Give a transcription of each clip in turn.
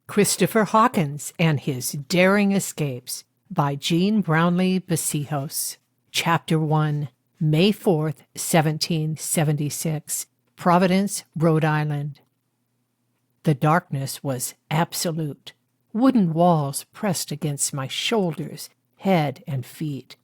Christopher Hawkins and His Daring Escapes by Jean Brownlee Basijos. Chapter 1, May 4th, 1776, Providence, Rhode Island. The darkness was absolute. Wooden walls pressed against my shoulders, head, and feet.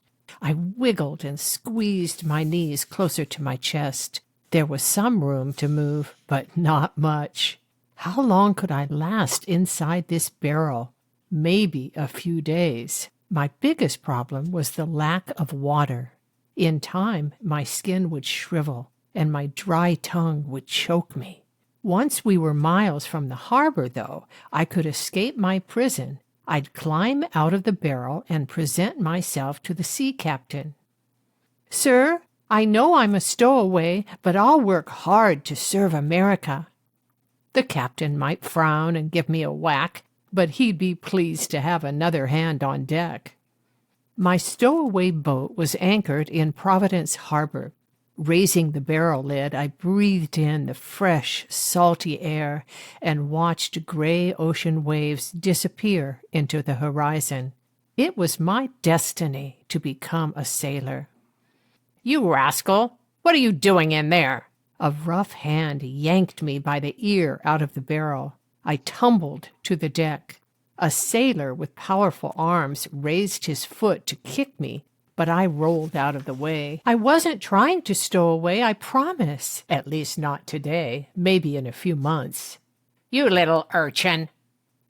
I wiggled and squeezed my knees closer to my chest. There was some room to move, but not much. How long could I last inside this barrel? Maybe a few days. My biggest problem was the lack of water. In time, my skin would shrivel, and my dry tongue would choke me. Once we were miles from the harbor, though, I could escape my prison. I'd climb out of the barrel and present myself to the sea captain. "Sir, I know I'm a stowaway, but I'll work hard to serve America." The captain might frown and give me a whack, but he'd be pleased to have another hand on deck. My stowaway boat was anchored in Providence Harbor. Raising the barrel lid, I breathed in the fresh, salty air and watched gray ocean waves disappear into the horizon. It was my destiny to become a sailor. "You rascal! What are you doing in there?" A rough hand yanked me by the ear out of the barrel. I tumbled to the deck. A sailor with powerful arms raised his foot to kick me, but I rolled out of the way. "I wasn't trying to stow away, I promise. At least not today, maybe in a few months." "You little urchin!"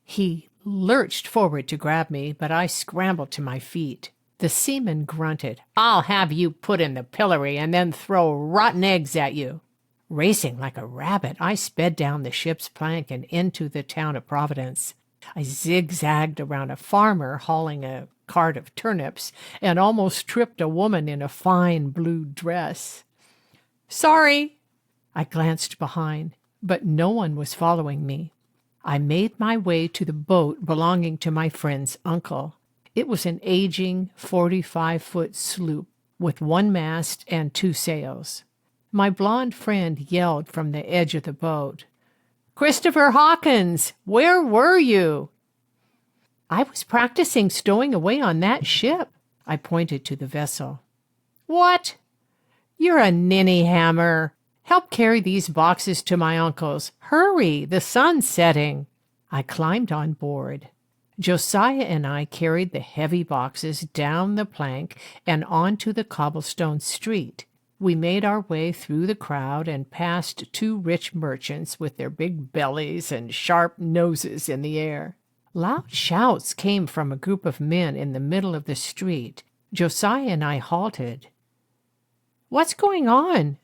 He lurched forward to grab me, but I scrambled to my feet. The seaman grunted. "I'll have you put in the pillory and then throw rotten eggs at you." Racing like a rabbit, I sped down the ship's plank and into the town of Providence. I zigzagged around a farmer hauling a cart of turnips and almost tripped a woman in a fine blue dress. "Sorry!" I glanced behind, but no one was following me. I made my way to the boat belonging to my friend's uncle. It was an aging 45-foot sloop with one mast and two sails. My blonde friend yelled from the edge of the boat, "Christopher Hawkins, where were you?" "I was practicing stowing away on that ship." I pointed to the vessel. "What? You're a ninny hammer. Help carry these boxes to my uncle's. Hurry, the sun's setting." I climbed on board. Josiah and I carried the heavy boxes down the plank and onto the cobblestone street. We made our way through the crowd and past two rich merchants with their big bellies and sharp noses in the air. Loud shouts came from a group of men in the middle of the street. Josiah and I halted. "What's going on?"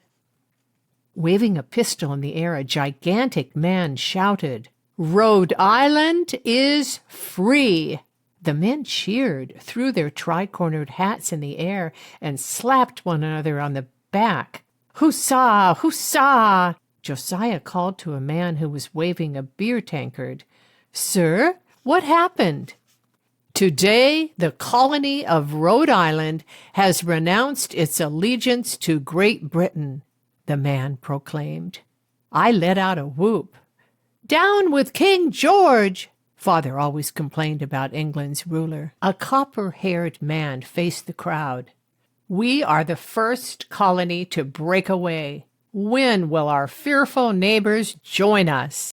Waving a pistol in the air, a gigantic man shouted, "Rhode Island is free!" The men cheered, threw their tri-cornered hats in the air, and slapped one another on the back. "Huzzah! Huzzah!" Josiah called to a man who was waving a beer tankard. "Sir, what happened?" "Today, the colony of Rhode Island has renounced its allegiance to Great Britain," the man proclaimed. I let out a whoop. "Down with King George!" Father always complained about England's ruler. A copper-haired man faced the crowd. "We are the first colony to break away. When will our fearful neighbors join us?"